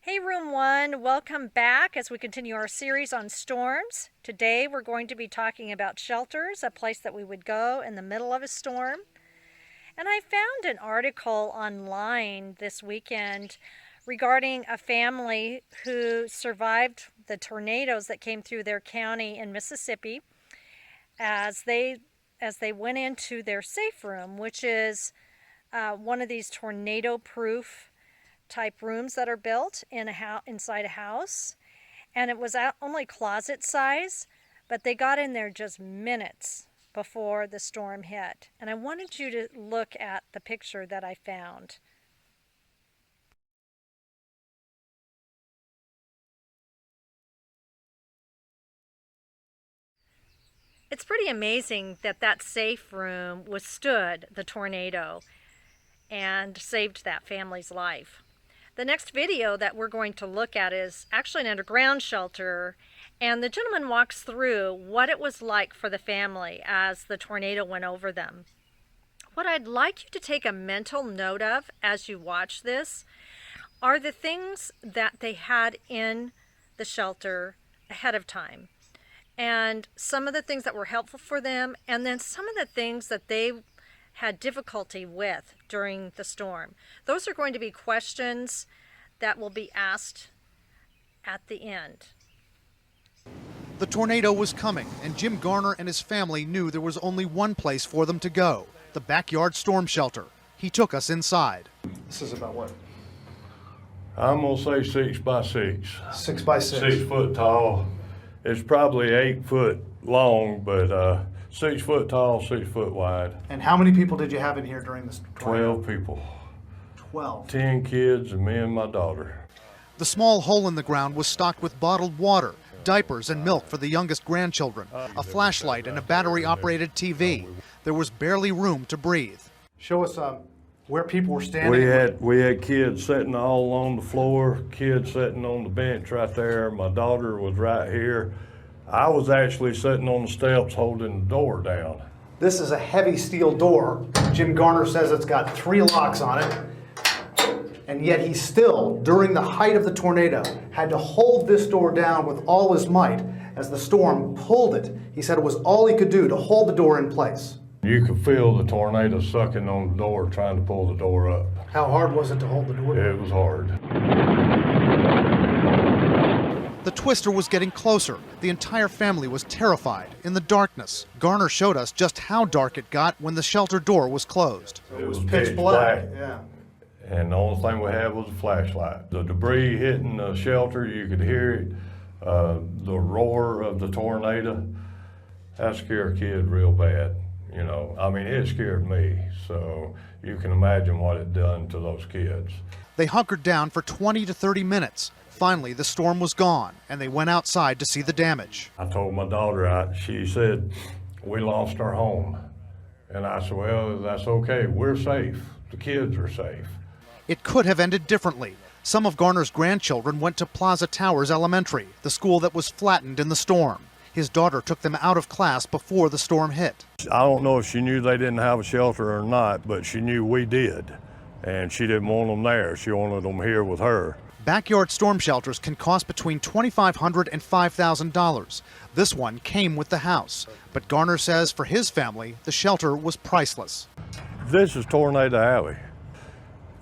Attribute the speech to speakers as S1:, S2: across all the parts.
S1: Hey Room 1, welcome back as we continue our series on storms. Today we're going to be talking about shelters, a place that we would go in the middle of a storm. And I found an article online this weekend regarding a family who survived the tornadoes that came through their county in Mississippi as they went into their safe room, which is one of these tornado-proof type rooms that are built in inside a house, and it was only closet size, but they got in there just minutes before the storm hit. And I wanted you to look at the picture that I found. It's pretty amazing that that safe room withstood the tornado and saved that family's life. The next video that we're going to look at is actually an underground shelter, and the gentleman walks through what it was like for the family as the tornado went over them. What I'd like you to take a mental note of as you watch this are the things that they had in the shelter ahead of time, and some of the things that were helpful for them, and then some of the things that they had difficulty with during the storm. Those are going to be questions that will be asked at the end.
S2: The tornado was coming, and Jim Garner and his family knew there was only one place for them to go, the backyard storm shelter. He took us inside.
S3: This is about what?
S4: I'm gonna say 6 by 6.
S3: 6 by 6.
S4: 6 foot tall. It's probably 8 foot long, but 6 foot tall, 6 foot wide.
S3: And how many people did you have in here during this tornado?
S4: 12 people.
S3: 12.
S4: 10 kids and me and my daughter.
S2: The small hole in the ground was stocked with bottled water, diapers and milk for the youngest grandchildren, a flashlight and a battery-operated TV. There was barely room to breathe.
S3: Show us where people were standing.
S4: We had kids sitting all on the floor, kids sitting on the bench right there. My daughter was right here. I was actually sitting on the steps holding the door down.
S3: This is a heavy steel door. Jim Garner says it's got 3 locks on it. And yet he still, during the height of the tornado, had to hold this door down with all his might as the storm pulled it. He said it was all he could do to hold the door in place.
S4: You could feel the tornado sucking on the door, trying to pull the door up.
S3: How hard was it to hold the door?
S4: It was hard.
S2: The twister was getting closer. The entire family was terrified in the darkness. Garner showed us just how dark it got when the shelter door was closed.
S3: It was pitch black. Yeah.
S4: And the only thing we had was a flashlight. The debris hitting the shelter, you could hear it, the roar of the tornado. That scared a kid real bad, you know. I mean, it scared me, so you can imagine what it done to those kids.
S2: They hunkered down for 20 to 30 minutes. Finally, the storm was gone, and they went outside to see the damage.
S4: I told my daughter, she said, we lost our home. And I said, well, that's okay, we're safe, the kids are safe.
S2: It could have ended differently. Some of Garner's grandchildren went to Plaza Towers Elementary, the school that was flattened in the storm. His daughter took them out of class before the storm hit.
S4: I don't know if she knew they didn't have a shelter or not, but she knew we did. And she didn't want them there. She wanted them here with her.
S2: Backyard storm shelters can cost between $2,500 and $5,000. This one came with the house, but Garner says for his family, the shelter was priceless.
S4: This is Tornado Alley.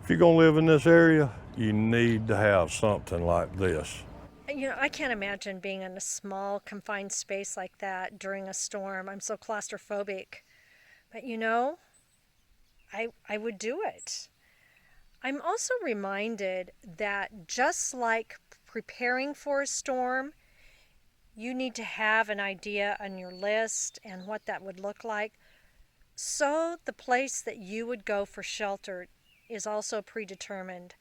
S4: If you're gonna live in this area, you need to have something like this.
S1: You know, I can't imagine being in a small, confined space like that during a storm. I'm so claustrophobic. But you know, I would do it. I'm also reminded that just like preparing for a storm, you need to have an idea on your list and what that would look like. So the place that you would go for shelter is also predetermined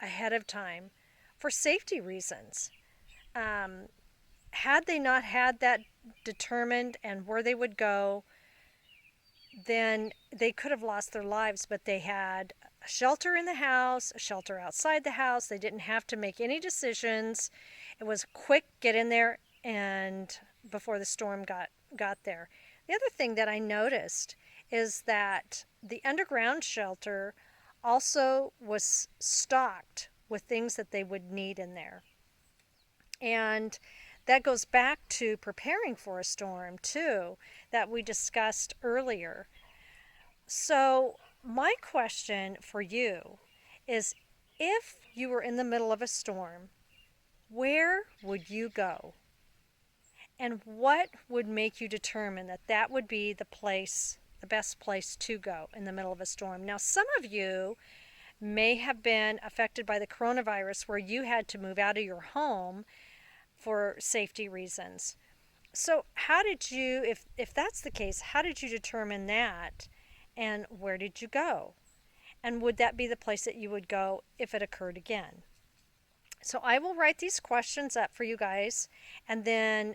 S1: ahead of time for safety reasons. Had they not had that determined and where they would go, then they could have lost their lives, but they had a shelter in the house, a shelter outside the house. They didn't have to make any decisions. It was quick, get in there, and before the storm got there. The other thing that I noticed is that the underground shelter also was stocked with things that they would need in there. And that goes back to preparing for a storm, too, that we discussed earlier. So, my question for you is, if you were in the middle of a storm, where would you go? And what would make you determine that that would be the place, the best place to go in the middle of a storm? Now, some of you may have been affected by the coronavirus where you had to move out of your home for safety reasons. So how did you, if that's the case, how did you determine that, and where did you go? And would that be the place that you would go if it occurred again? So I will write these questions up for you guys, and then,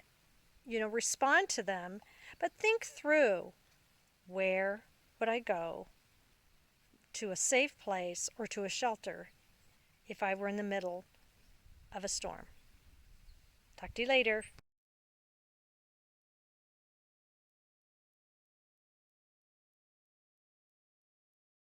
S1: respond to them, but think through, where would I go to a safe place or to a shelter if I were in the middle of a storm? Talk to you later.